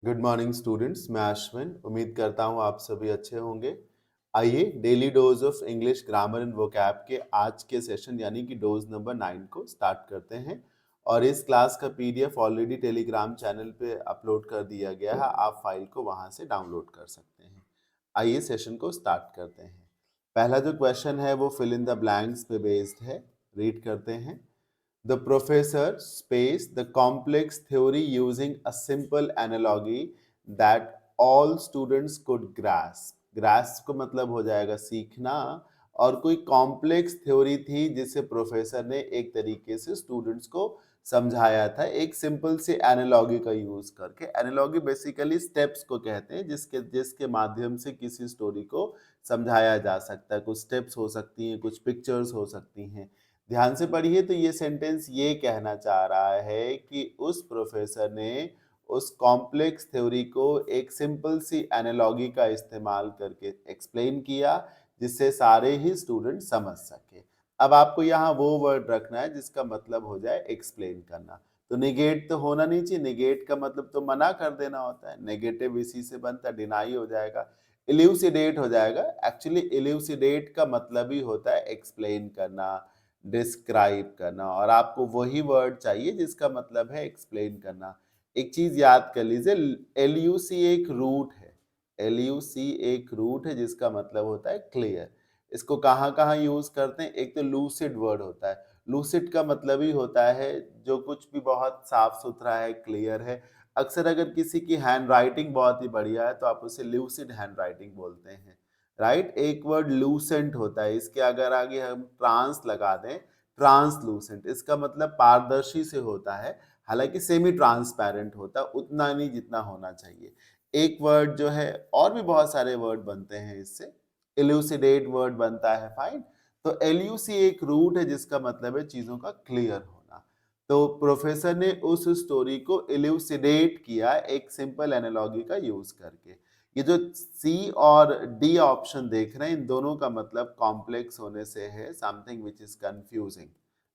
Good morning students. मैं अश्विन उम्मीद करता हूँ आप सभी अच्छे होंगे। आइए daily dose of English grammar and vocab के आज के सेशन यानी कि डोज नंबर 9 को स्टार्ट करते हैं। और इस क्लास का पीडीएफ ऑलरेडी टेलीग्राम चैनल पे अपलोड कर दिया गया है, आप फाइल को वहां से डाउनलोड कर सकते हैं। आइए सेशन को स्टार्ट करते हैं। पहला जो क्वेश्चन है वो फिल इन द ब्लैंक्स पे बेस्ड है। रीड करते हैं। The professor spaced the complex theory using a simple analogy that all students could grasp. Grasp का मतलब हो जाएगा सीखना, और कोई कॉम्प्लेक्स थ्योरी थी जिसे प्रोफेसर ने एक तरीके से स्टूडेंट्स को समझाया था एक सिंपल सी एनालॉगी का यूज करके। एनालॉगी बेसिकली स्टेप्स को कहते हैं जिसके जिसके माध्यम से किसी स्टोरी को समझाया जा सकता है। कुछ स्टेप्स हो सकती हैं, कुछ पिक्चर्स हो सकती हैं। ध्यान से पढ़िए तो ये सेंटेंस ये कहना चाह रहा है कि उस प्रोफेसर ने उस कॉम्प्लेक्स थ्योरी को एक सिंपल सी एनालॉगी का इस्तेमाल करके एक्सप्लेन किया जिससे सारे ही स्टूडेंट समझ सके। अब आपको यहाँ वो वर्ड रखना है जिसका मतलब हो जाए एक्सप्लेन करना। तो निगेट तो होना नहीं चाहिए। निगेट का मतलब तो मना कर देना होता है। नेगेटिव इसी से बनता, डिनाई हो जाएगा। इल्यूसिडेट हो जाएगा। एक्चुअली इल्यूसिडेट का मतलब ही होता है एक्सप्लेन करना, डिस्क्राइब करना, और आपको वही वर्ड चाहिए जिसका मतलब है एक्सप्लेन करना। एक चीज याद कर लीजिए, एलयूसी एक रूट है। एलयूसी एक रूट है जिसका मतलब होता है क्लियर। इसको कहाँ कहाँ यूज करते हैं? एक तो लूसिड वर्ड होता है। लूसिड का मतलब ही होता है जो कुछ भी बहुत साफ सुथरा है, क्लियर है। अक्सर अगर किसी की हैंड राइटिंग बहुत ही बढ़िया है तो आप उसे लूसिड हैंड राइटिंग बोलते हैं। राइट। एक वर्ड लूसेंट होता है, इसके अगर आगे हम ट्रांस लगा दें, ट्रांसलूसेंट, इसका मतलब पारदर्शी से होता है। हालांकि सेमी ट्रांसपेरेंट होता है, उतना नहीं जितना होना चाहिए। एक वर्ड जो है, और भी बहुत सारे वर्ड बनते हैं इससे। इल्यूसिडेट वर्ड बनता है, फाइन। तो एलयूसी एक रूट है जिसका मतलब है चीजों का क्लियर होना। तो प्रोफेसर ने उस स्टोरी को इल्यूसिडेट किया एक सिंपल एनालॉजी का यूज करके। ये जो सी और डी ऑप्शन देख रहे हैं, इन दोनों का मतलब कॉम्प्लेक्स होने से है, something which is confusing.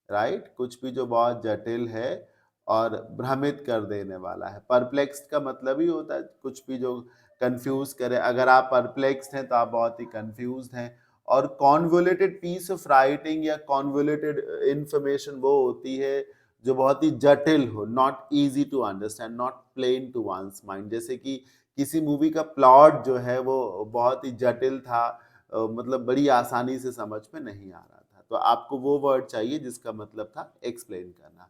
Right. कुछ भी जो बहुत जटिल है और भ्रमित कर देने वाला है। परप्लेक्स्ड का मतलब ही होता है कुछ भी जो कंफ्यूज करे। अगर आप परप्लेक्स्ड हैं तो आप बहुत ही कंफ्यूज्ड हैं। और कॉन्वोलेटेड पीस ऑफ राइटिंग या कॉन्वोलेटेड इंफॉर्मेशन वो होती है जो बहुत ही जटिल हो, not easy to understand, not plain to one's mind. जैसे कि किसी मूवी का प्लॉट जो है वो बहुत ही जटिल था, मतलब बड़ी आसानी से समझ में नहीं आ रहा था। तो आपको वो वर्ड चाहिए जिसका मतलब था एक्सप्लेन करना।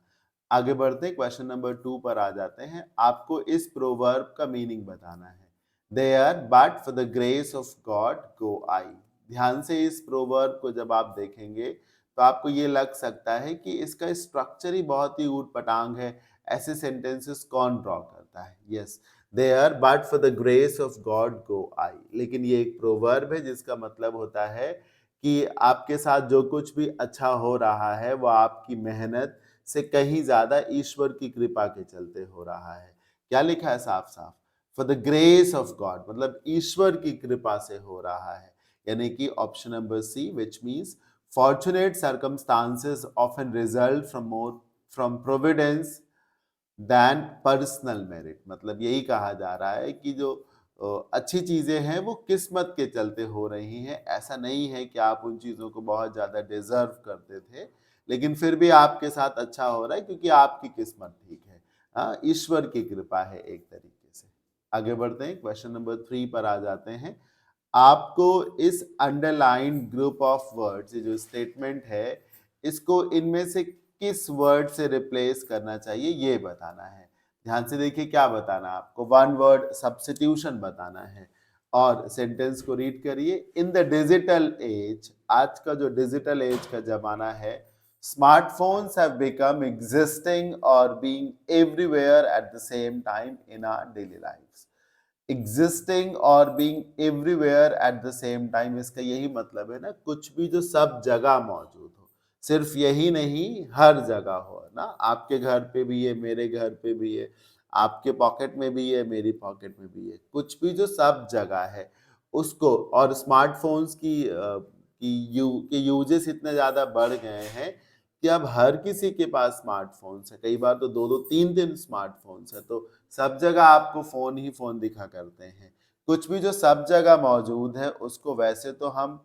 आगे बढ़ते हैं, क्वेश्चन नंबर 2 पर आ जाते हैं। आपको इस प्रोवर्ब का मीनिंग बताना है। There but for the grace of God go I. ध्यान से इस प्रोवर्ब को जब आप देखेंगे तो आपको ये लग सकता है कि इसका स्ट्रक्चर ही बहुत ही ऊट पटांग है। ऐसे सेंटेंसेस कौन ड्रॉ करता है? Yes, there but for the grace of God go I. लेकिन ये एक प्रोवर्ब है जिसका मतलब होता है कि आपके साथ जो कुछ भी अच्छा हो रहा है वो आपकी मेहनत से कहीं ज्यादा ईश्वर की कृपा के चलते हो रहा है। क्या लिखा है साफ साफ? For the grace of God, मतलब ईश्वर की कृपा से हो रहा है। यानी कि option number C, which means fortunate circumstances often result from providence than personal merit। मतलब यही कहा जा रहा है कि जो अच्छी चीजें हैं वो किस्मत के चलते हो रही हैं। ऐसा नहीं है कि आप उन चीजों को बहुत ज्यादा डिजर्व करते थे, लेकिन फिर भी आपके साथ अच्छा हो रहा है क्योंकि आपकी किस्मत ठीक है। हाँ, ईश्वर की कृपा है एक तरीके से। आगे बढ़ते हैं, क्वेश्चन नंबर 3 पर आ जाते हैं। आपको इस अंडरलाइन ग्रुप ऑफ वर्ड्स, ये जो स्टेटमेंट है, इसको इनमें से किस वर्ड से रिप्लेस करना चाहिए ये बताना है। ध्यान से देखिए क्या बताना है आपको। वन वर्ड सब्स्टिट्यूशन बताना है। और सेंटेंस को रीड करिए। इन द डिजिटल एज, आज का जो डिजिटल एज का जमाना है, स्मार्टफोन्स हैव बिकम एग्जिस्टिंग और being everywhere at the same time in our daily lifes. Existing और being everywhere at the same time, इसका यही मतलब है ना, कुछ भी जो सब जगह मौजूद हो। सिर्फ यही नहीं, हर जगह हो ना। आपके घर पे भी है, मेरे घर पे भी है, आपके पॉकेट में भी है, मेरी पॉकेट में भी है। कुछ भी जो सब जगह है उसको। और स्मार्टफोन्स की यूजेस इतने ज्यादा बढ़ गए हैं कि अब हर किसी के पास स्मार्टफोन्स है, कई बार तो 2-2 3-3 स्मार्टफोन्स है, तो सब जगह आपको फोन ही फोन दिखा करते हैं। कुछ भी जो सब जगह मौजूद है उसको वैसे तो हम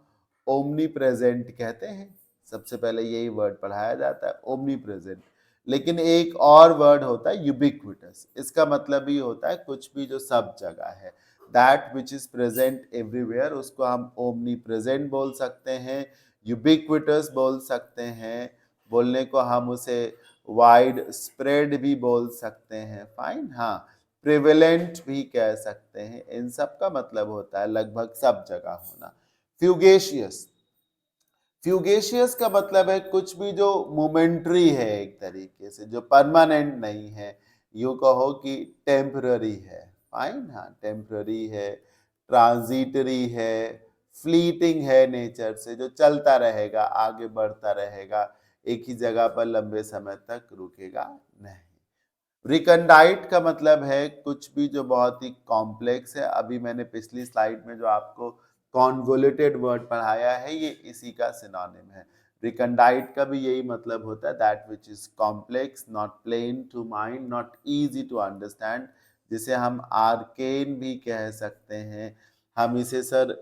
ओमनी प्रेजेंट कहते हैं, सबसे पहले यही वर्ड पढ़ाया जाता है, ओमनी प्रेजेंट। लेकिन एक और वर्ड होता है यूबिक्विटस, इसका मतलब ही होता है कुछ भी जो सब जगह है, that which is present everywhere, उसको हम ओमनी प्रेजेंट बोल सकते हैं, यूबिक्विटस बोल सकते हैं, बोलने को हम उसे वाइड स्प्रेड भी बोल सकते हैं, फाइन, हाँ, प्रिवेलेंट भी कह सकते हैं। इन सब का मतलब होता है लगभग सब जगह होना। फ्यूगेशियस, फ्यूगेशियस का मतलब है कुछ भी जो मोमेंट्री है, एक तरीके से जो परमानेंट नहीं है, यूं कहो कि टेम्पररी है, फाइन, हाँ, टेम्पररी है, ट्रांजिटरी है, फ्लीटिंग है नेचर से, जो चलता रहेगा, आगे बढ़ता रहेगा, एक ही जगह पर लंबे समय तक रुकेगा नहीं। रिकंडाइट का मतलब है कुछ भी जो बहुत ही कॉम्प्लेक्स है, अभी मैंने पिछली स्लाइड में जो आपको कॉन्वोल्यूटेड वर्ड पढ़ाया है ये इसी का सिनोनिम है। रिकंडाइट का भी यही मतलब होता है, that which is complex, not plain to mind, not easy to understand, जिसे हम आर्केन भी कह सकते हैं, हम इसे सर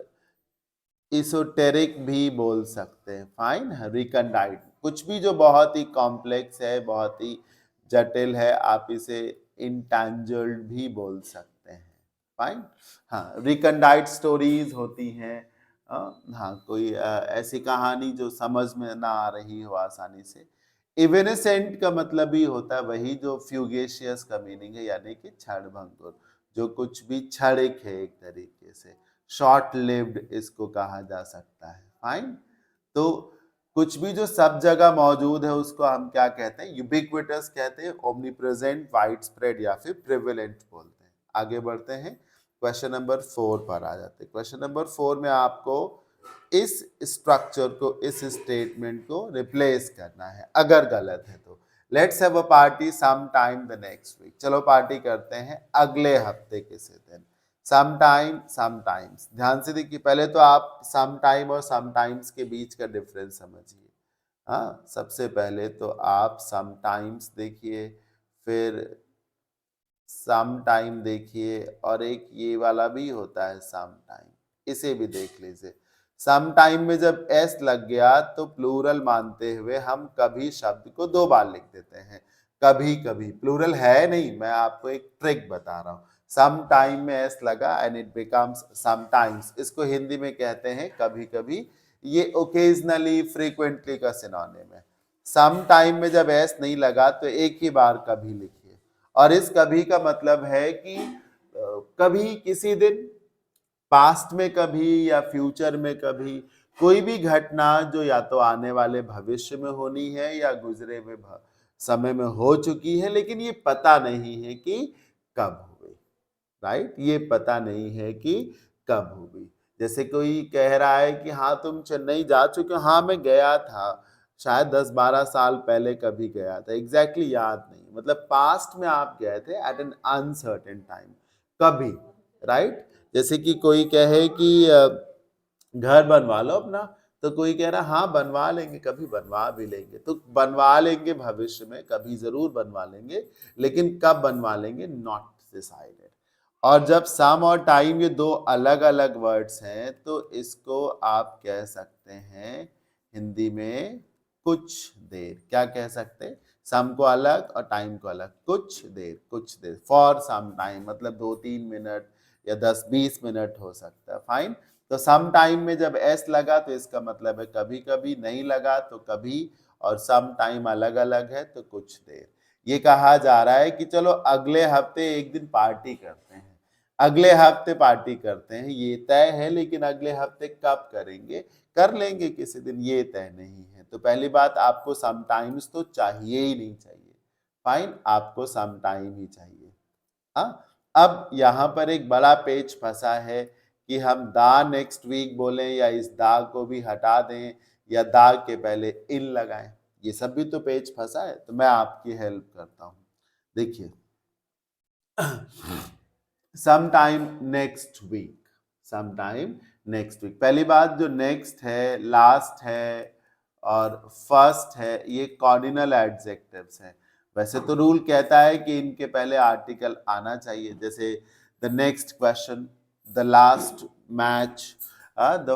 इसोटेरिक भी बोल सकते हैं, फाइन, रिकंडाइट, कुछ भी जो बहुत ही कॉम्प्लेक्स है, बहुत ही जटिल है, आप इसे इंटेंजल्ड भी बोल सकते हैं, फाइन, हाँ, रिकंडाइट स्टोरीज होती हैं, हाँ, कोई ऐसी कहानी जो समझ में ना आ रही हो आसानी से। इवेनेसेंट का मतलब ही होता है वही जो फ्यूगेशियस का मीनिंग है, यानी कि क्षणभंगुर, जो कुछ भी क्षणिक है, एक तरीके से शॉर्ट लिव्ड इसको कहा जा सकता है, फाइन। तो कुछ भी जो सब जगह मौजूद है उसको हम क्या कहते हैं, यूबिक्विटस कहते हैं, ओमनीप्रेजेंट, वाइड स्प्रेड या फिर प्रिवेलेंट बोलते हैं। आगे बढ़ते हैं, क्वेश्चन नंबर 4 पर आ जाते हैं। क्वेश्चन नंबर 4 में आपको इस स्ट्रक्चर को, इस स्टेटमेंट को रिप्लेस करना है, अगर गलत है तो। Let's have a party some time the next week, चलो पार्टी करते हैं अगले हफ्ते किसी दिन। सम टाइम, सम टाइम्स, ध्यान से देखिए, पहले तो आप सम टाइम और सम टाइम्स के बीच का डिफरेंस समझिए। हाँ, सबसे पहले तो आप सम टाइम्स देखिए, फिर सम टाइम देखिए, और एक ये वाला भी होता है सम टाइम, इसे भी देख लीजिए। सम टाइम में जब एस लग गया तो प्लूरल मानते हुए हम कभी शब्द को 2 बार लिख देते हैं, कभी कभी, प्लूरल है नहीं, मैं आपको एक ट्रिक बता रहा हूँ। सम टाइम में एस लगा and it becomes sometimes, इसको हिंदी में कहते हैं कभी कभी, ये ओकेजनली, फ्रीक्वेंटली का सिनोनिम है। सम टाइम में जब एस नहीं लगा तो एक ही बार कभी लिखिए, और इस कभी का मतलब है कि कभी किसी दिन, पास्ट में कभी या फ्यूचर में कभी, कोई भी घटना जो या तो आने वाले भविष्य में होनी है या गुजरे हुए समय में हो चुकी है, लेकिन ये पता नहीं है कि कब हुई, राइट, ये पता नहीं है कि कब होगी। जैसे कोई कह रहा है कि हाँ तुम चेन्नई जा चुके हो, हाँ मैं गया था, शायद 10-12 साल पहले कभी गया था, एग्जैक्टली याद नहीं, मतलब पास्ट में आप गए थे एट एन अनसर्टेन टाइम, कभी, राइट। जैसे कि कोई कहे कि घर बनवा लो अपना, तो कोई कह रहा हाँ बनवा लेंगे, कभी बनवा भी लेंगे, तो बनवा लेंगे भविष्य में, कभी जरूर बनवा लेंगे, लेकिन कब बनवा लेंगे, नॉट डिसाइडेड। और जब सम और टाइम ये दो अलग अलग वर्ड्स हैं तो इसको आप कह सकते हैं हिंदी में कुछ देर, क्या कह सकते हैं, सम को अलग और टाइम को अलग, कुछ देर, कुछ देर, फॉर सम टाइम मतलब 2-3 मिनट या 10-20 मिनट हो सकता है, फाइन। तो सम टाइम में जब एस लगा तो इसका मतलब है कभी कभी, नहीं लगा तो कभी, और सम टाइम अलग अलग है तो कुछ देर। ये कहा जा रहा है कि चलो अगले हफ्ते एक दिन पार्टी करते हैं, अगले हफ्ते पार्टी करते हैं, ये तय है, लेकिन अगले हफ्ते कब करेंगे, कर लेंगे किसी दिन, ये तय नहीं है। तो पहली बात, आपको सम टाइम्स तो चाहिए ही नहीं चाहिए, फाइन, आपको सम टाइम ही चाहिए। हाँ, अब यहाँ पर एक बड़ा पेच फंसा है कि हम दा नेक्स्ट वीक बोलें या इस दा को भी हटा दें या दा के पहले इन लगाएं, ये सब भी तो पेच फंसा है, तो मैं आपकी हेल्प करता हूँ। देखिए, some time next week, some time next week, पहली बात जो नेक्स्ट है, लास्ट है, और फर्स्ट है, ये कॉर्डिनल एडजेक्टिव्स हैं। वैसे तो रूल कहता है कि इनके पहले आर्टिकल आना चाहिए, जैसे the next question, the last match, the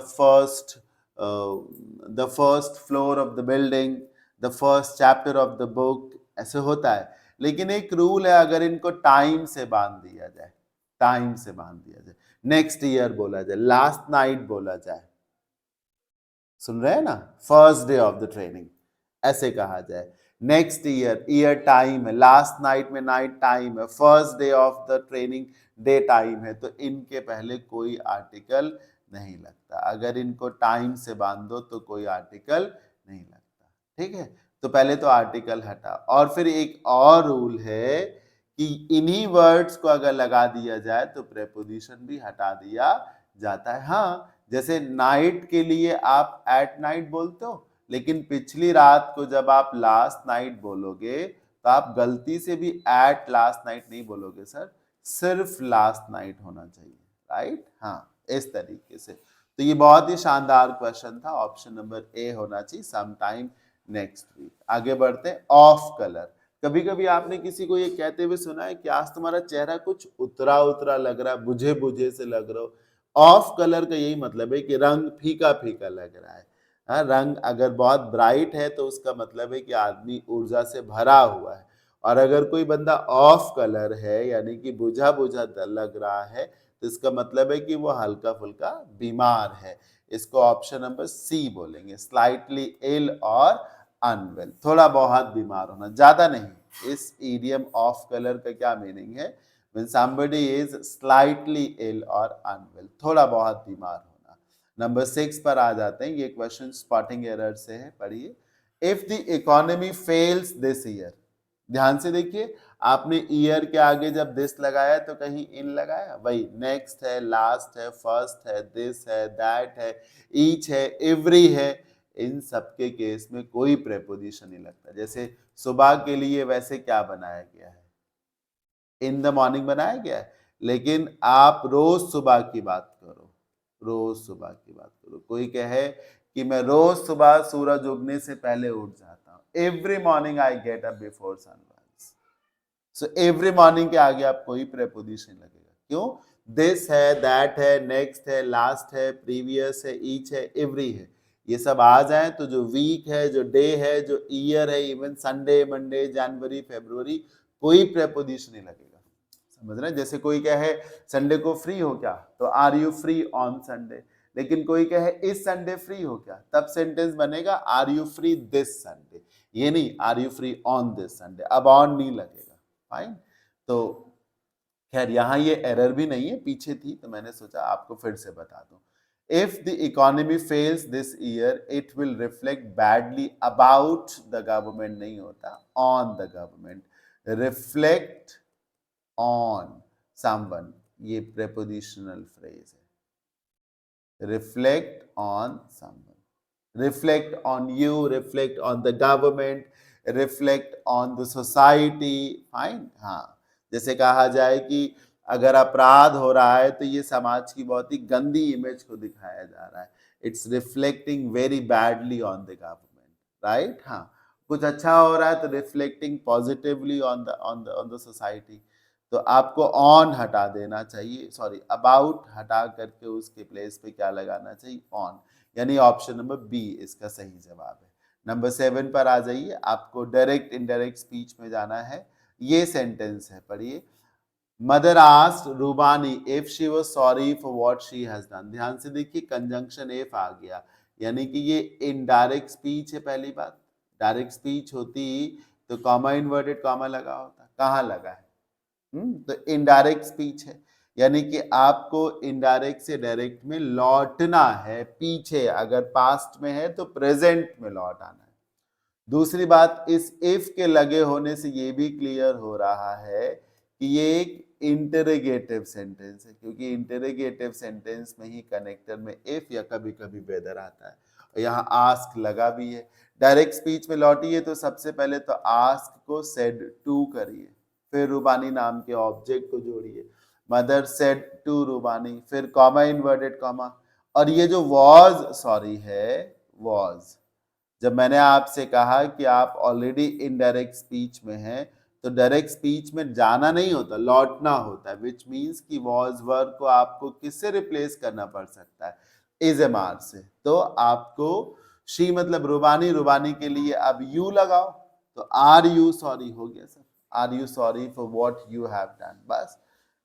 first floor of the building, the first chapter of the book, ऐसे होता है। लेकिन एक रूल है, अगर इनको टाइम से बांध दिया जाए, टाइम से बांध दिया जाए, नेक्स्ट ईयर बोला जाए, लास्ट नाइट बोला जाए, सुन रहे हैं ना, first day of the training ऐसे कहा जाए, नेक्स्ट ईयर, ईयर टाइम है, लास्ट नाइट में नाइट टाइम है, first day of the training day time है, तो इनके पहले कोई आर्टिकल नहीं लगता। अगर इनको टाइम से बांध दो तो कोई आर्टिकल नहीं लगता, ठीक है। तो पहले तो आर्टिकल हटा, और फिर एक और रूल है कि इन्हीं वर्ड्स को अगर लगा दिया जाए तो प्रेपोजिशन भी हटा दिया जाता है। हाँ, जैसे नाइट के लिए आप एट नाइट बोलते हो, लेकिन पिछली रात को जब आप लास्ट नाइट बोलोगे तो आप गलती से भी एट लास्ट नाइट नहीं बोलोगे सर, सिर्फ लास्ट नाइट होना चाहिए, राइट। हाँ, इस तरीके से। तो ये बहुत ही शानदार क्वेश्चन था, ऑप्शन नंबर ए होना चाहिए, सम टाइम नेक्स्ट वीक। आगे बढ़ते हैं, ऑफ कलर। कभी कभी आपने किसी को ये कहते हुए सुना है कि आज तुम्हारा चेहरा कुछ उतरा उतरा लग रहा है, बुझे बुझे से लग रहा हो। ऑफ कलर का यही मतलब है कि रंग फीका फीका लग रहा है। हाँ, रंग अगर बहुत ब्राइट है तो उसका मतलब है कि आदमी ऊर्जा से भरा हुआ है, और अगर कोई बंदा ऑफ कलर है यानी कि बुझा बुझा लग रहा है तो इसका मतलब है कि वो हल्का फुल्का बीमार है। इसको ऑप्शन नंबर सी बोलेंगे, स्लाइटली इल और अनवेल, थोड़ा बहुत बीमार होना, ज्यादा नहीं। इस इडियम ऑफ कलर का क्या मीनिंग है, when somebody is slightly ill or unwell, थोड़ा बहुत बीमार होना। नंबर 6 पर आ जाते हैं, ये क्वेश्चन स्पॉटिंग एरर से है, पढ़िए। If the economy fails this year, ध्यान से देखिए, आपने ईयर के आगे जब दिस लगाया तो कहीं इन लगाया, वही नेक्स्ट है, लास्ट है, फर्स्ट है, दिस है, दैट है, ईच है, एवरी है, इन सबके केस में कोई प्रेपोजिशन नहीं लगता। जैसे सुबह के लिए वैसे क्या बनाया गया है, इन द मॉर्निंग बनाया गया है, लेकिन आप रोज सुबह की बात करो, रोज सुबह की बात करो। कोई कहे कि मैं रोज सुबह सूरज उगने से पहले उठ जाता हूं, every morning I get up before sunrise. So every morning के आगे आप कोई प्रेपोजिशन लगेगा, क्यों, दिस है, दैट है, नेक्स्ट है, लास्ट है, प्रीवियस है, ईच है, एवरी है, ये सब आ जाए तो जो वीक है, जो डे है, जो ईयर है, इवन संडे, मंडे, जनवरी, फरवरी, कोई प्रेपोजिशन नहीं लगेगा। समझ रहे हैं, जैसे कोई कहे संडे को फ्री हो क्या, तो are you free on Sunday, लेकिन कोई कहे इस संडे फ्री हो क्या, तब सेंटेंस बनेगा are you free this Sunday, ये नहीं are you free on this Sunday, अब ऑन नहीं लगेगा, फाइन। तो खैर यहाँ ये एरर भी नहीं है, पीछे थी तो मैंने सोचा आपको फिर से बता दूं। If the economy fails this year, it will reflect badly about the government, नहीं होता, on the government, reflect on someone, ये prepositional phrase है, reflect on someone, reflect on you, reflect on the government, reflect on the society, fine। हाँ, जैसे कहा जाए कि अगर अपराध हो रहा है तो ये समाज की बहुत ही गंदी इमेज को दिखाया जा रहा है, it's reflecting very badly on the government, right. हाँ, कुछ अच्छा हो रहा है तो reflecting positively on the society, तो आपको ऑन हटा देना चाहिए, सॉरी अबाउट हटा करके उसके प्लेस पे क्या लगाना चाहिए, ऑन, यानी ऑप्शन नंबर बी इसका सही जवाब है। नंबर 7 पर आ जाइए, आपको डायरेक्ट इनडायरेक्ट स्पीच में जाना है। ये सेंटेंस है, पढ़िए, mother asked Rubani if she was sorry for what she has done. ध्यान से देखिए, कंजंक्शन इफ आ गया, यानी कि ये इनडायरेक्ट स्पीच है। पहली बात, डायरेक्ट स्पीच होती तो कॉमा इन्वर्टेड कॉमा लगा होता, कहाँ लगा है, तो इनडायरेक्ट स्पीच है, यानी कि आपको इनडायरेक्ट से डायरेक्ट में लौटना है, पीछे अगर पास्ट में है तो प्रेजेंट में लौट आना है। दूसरी बात, इस इफ के लगे होने से ये भी क्लियर हो रहा है कि ये एक इंटरोगेटिव सेंटेंस है, क्योंकि इंटरोगेटिव सेंटेंस में ही कनेक्टर में इफ या कभी कभी वेदर आता है, और यहाँ आस्क लगा भी है। डायरेक्ट स्पीच में लौटिए तो सबसे पहले तो आस्क को सेड टू करिए, फिर रूबानी नाम के ऑब्जेक्ट को जोड़िए, मदर सेड टू रूबानी, फिर कॉमा इन्वर्टेड कॉमा, और ये जो वॉज सॉरी है, वॉज जब मैंने आपसे कहा कि आप ऑलरेडी इनडायरेक्ट स्पीच में हैं, तो डायरेक्ट स्पीच में जाना नहीं होता, लौटना होता है, विच मीन्स कि वॉज वर्ब को आपको किससे रिप्लेस करना पड़ सकता है, इज एम आर से। तो आपको शी मतलब रुबानी, रुबानी के लिए अब यू लगाओ, तो आर यू सॉरी हो गया sir, are you sorry for what you have done,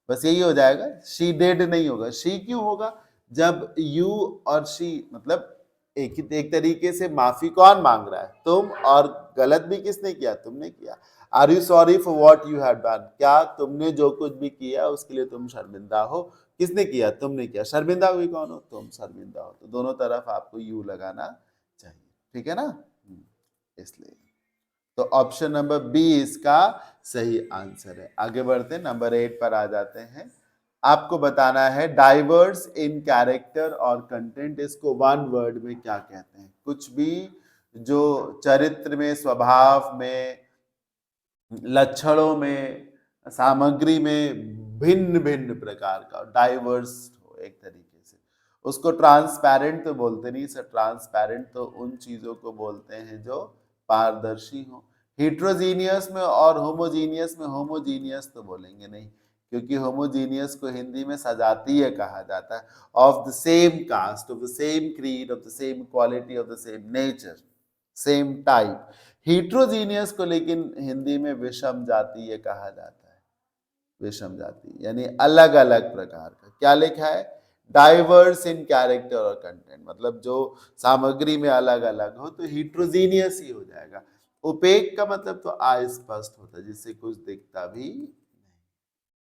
बस यही हो जाएगा। शी डिड नहीं होगा, शी क्यों होगा, जब यू और शी मतलब एक तरीके से माफी कौन मांग रहा है, तुम, और गलत भी किसने किया, तुमने किया। Are you sorry for what you have done, क्या तुमने जो कुछ भी किया उसके लिए तुम शर्मिंदा हो, किसने किया, तुमने किया, शर्मिंदा हुई कौन हो, तुम शर्मिंदा हो, तो दोनों तरफ आपको यू लगाना चाहिए, ठीक है ना। इसलिए तो ऑप्शन नंबर बी इसका सही आंसर है। आगे बढ़ते हैं, नंबर 8 पर आ जाते हैं। आपको बताना है डाइवर्स इन कैरेक्टर और कंटेंट, इसको वन वर्ड में क्या कहते हैं। कुछ भी जो चरित्र में, स्वभाव में, लक्षणों में, सामग्री में भिन्न भिन्न प्रकार का, डाइवर्स हो एक तरीके से, उसको ट्रांसपेरेंट तो बोलते नहीं सर, ट्रांसपेरेंट तो उन चीजों को बोलते हैं जो पारदर्शी हो। हिट्रोजीनियस में और होमोजीनियस में, होमोजीनियस तो बोलेंगे नहीं, क्योंकि होमोजीनियस को हिंदी में सजातीय कहा जाता है, of the same caste, of the same creed, of the same quality, of the same nature, same type. Heterogeneous को लेकिन हिंदी में विषम जातीय कहा जाता है, विषम जाति यानी अलग अलग प्रकार का। क्या लिखा है, डाइवर्स इन कैरेक्टर और कंटेंट, मतलब जो सामग्री में अलग अलग हो, तो हिट्रोजीनियस ही हो जाएगा। ओपेक का मतलब तो अस्पष्ट होता है, जिससे कुछ दिखता भी नहीं।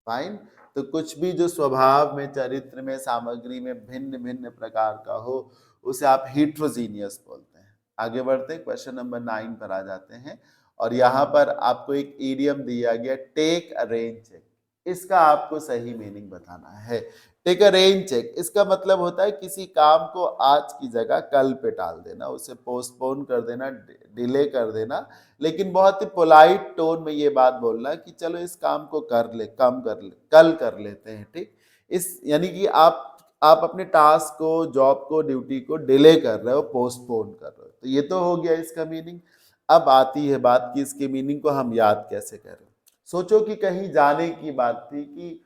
फाइन, तो कुछ भी जो स्वभाव में, चरित्र में, सामग्री में भिन्न भिन्न प्रकार का हो, उसे आप हिट्रोजीनियस बोलते हैं। आगे बढ़ते हैं, क्वेश्चन नंबर 9 पर आ जाते हैं, और यहाँ पर आपको एक इडियम दिया गया, टेक अ रेन चेक। इसका आपको सही मीनिंग बताना है। टेक अ रेन चेक, इसका मतलब होता है किसी काम को आज की जगह कल पे टाल देना, उसे पोस्टपोन कर देना, डिले कर देना, लेकिन बहुत ही पोलाइट टोन में ये बात बोलना कि चलो इस काम को कर ले, कम कर ले, कल कर लेते हैं, ठीक। इस यानी कि आप अपने टास्क को, जॉब को, ड्यूटी को डिले कर रहे हो, पोस्टपोन कर रहे हो, तो ये तो हो गया इसका मीनिंग। अब आती है बात कि इसके मीनिंग को हम याद कैसे करें। सोचो कि कहीं जाने की बात थी कि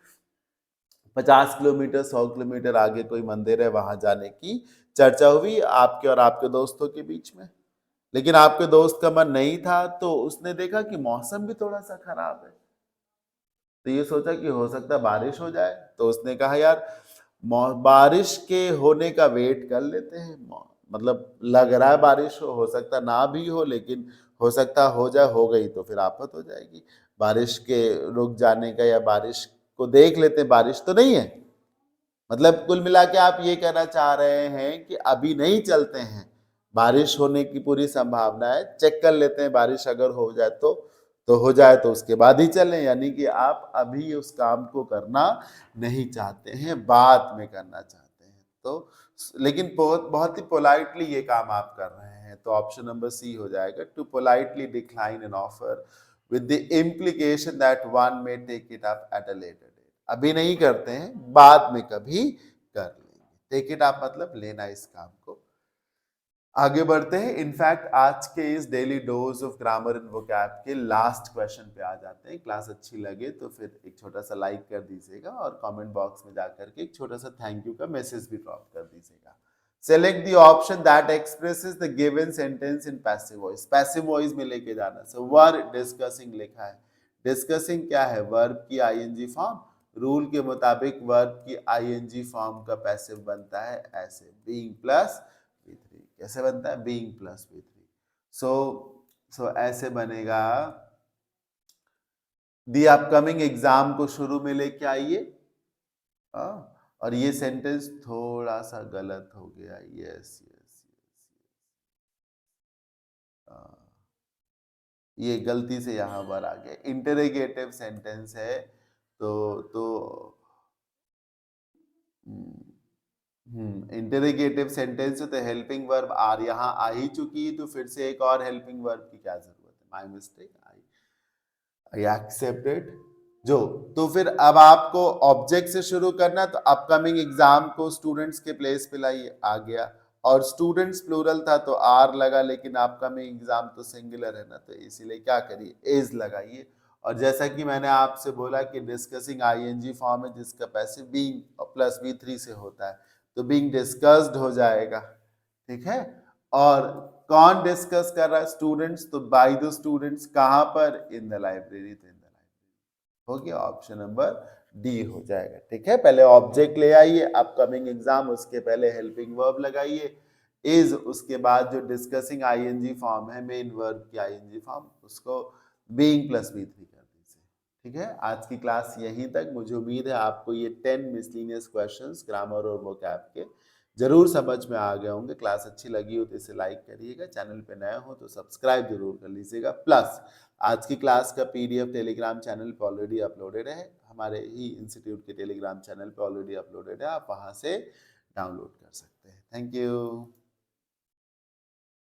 50 किलोमीटर, 100 किलोमीटर आगे कोई मंदिर है, वहां जाने की चर्चा हुई आपके और आपके दोस्तों के बीच में, लेकिन आपके दोस्त का मन नहीं था, तो उसने देखा कि मौसम भी थोड़ा सा खराब है, तो ये सोचा कि हो सकता है बारिश हो जाए, तो उसने कहा यार बारिश के होने का वेट कर लेते हैं, मतलब लग रहा है बारिश हो सकता ना भी हो, लेकिन हो सकता हो जाए, हो गई तो फिर आफत हो जाएगी, बारिश के रुक जाने का, या बारिश को देख लेते हैं, बारिश तो नहीं है। मतलब कुल मिला के आप ये कहना चाह रहे हैं कि अभी नहीं चलते हैं, बारिश होने की पूरी संभावना है, चेक कर लेते हैं, बारिश अगर हो जाए तो हो जाए, तो उसके बाद ही चलें, यानी कि आप अभी उस काम को करना नहीं चाहते हैं, बाद में करना चाहते हैं। तो लेकिन बहुत बहुत ही पोलाइटली ये काम आप कर रहे हैं, तो ऑप्शन नंबर सी हो जाएगा, to politely decline an offer with the implication that one may take it up at a later date. अभी नहीं करते हैं, बाद में कभी कर लेंगे। टेक इट अप मतलब लेना इस काम को। आगे बढ़ते हैं, इनफैक्ट आज के इस daily dose of grammar and vocab के लास्ट क्वेश्चन पे आ जाते हैं। क्लास अच्छी लगे तो फिर एक छोटा सा लाइक कर दीजिएगा, और कमेंट बॉक्स में जाकर के एक छोटा सा थैंक यू का मैसेज भी ड्रॉप कर दीजिएगा। Select the option that expresses the given sentence in passive voice. Passive voice में लेके जाना, सो वर डिस्कसिंग लिखा है, डिस्कसिंग क्या है, वर्ब की आईएनजी फॉर्म, रूल के मुताबिक वर्ब की आईएनजी फॉर्म का पैसिव बनता है ऐसे, बीइंग प्लस V3। कैसे बनता है, बीइंग प्लस V3। सो ऐसे बनेगा, दी अपकमिंग एग्जाम को शुरू में लेके आइए, और ये सेंटेंस थोड़ा सा गलत हो गया, यस यस, ये गलती से यहां पर आ गया, इंटरोगेटिव सेंटेंस है, तो इंटरोगेटिव सेंटेंस है, तो हेल्पिंग वर्ब आर यहाँ आ ही चुकी है, तो फिर से एक और हेल्पिंग वर्ब की क्या जरूरत है, माय मिस्टेक, आई एक्सेप्टेड जो। तो फिर अब आपको ऑब्जेक्ट से शुरू करना, तो अपकमिंग एग्जाम को स्टूडेंट्स के प्लेस पे लाइए, आ गया, और स्टूडेंट्स प्लूरल था तो आर लगा, लेकिन अपकमिंग एग्जाम तो सिंगुलर है ना, तो इसीलिए क्या करिए इज लगाइए। और जैसा कि मैंने आपसे बोला कि डिस्कसिंग आईएनजी फॉर्म है जिसका पैसिव बीइंग प्लस V3 से होता है, तो बीइंग डिस्कस्ड हो जाएगा, ठीक है। और कौन डिस्कस कर रहा है, स्टूडेंट्स, तो बाय द स्टूडेंट्स, कहां पर, इन द लाइब्रेरी, तो इन द लाइब्रेरी हो गया, ऑप्शन नंबर डी हो जाएगा, ठीक है। पहले ऑब्जेक्ट ले आइए अपकमिंग एग्जाम, उसके पहले हेल्पिंग वर्ब लगाइए इज, उसके बाद जो डिस्कसिंग आईएनजी फॉर्म है मेन वर्ब की आईएनजी फॉर्म, उसको बीइंग प्लस V3 कर दीजिए, ठीक है। आज की क्लास यहीं तक। मुझे उम्मीद है आपको ये 10 मिसलिनियस क्वेश्चंस ग्रामर और वोकैब के जरूर समझ में आ गए होंगे। क्लास अच्छी लगी हो तो इसे लाइक करिएगा, चैनल पे नए हो तो सब्सक्राइब जरूर कर लीजिएगा। प्लस आज की क्लास का PDF टेलीग्राम चैनल पे ऑलरेडी अपलोडेड है, हमारे ही इंस्टीट्यूट के टेलीग्राम चैनल पे ऑलरेडी अपलोडेड है, आप वहां से डाउनलोड कर सकते हैं। Thank you.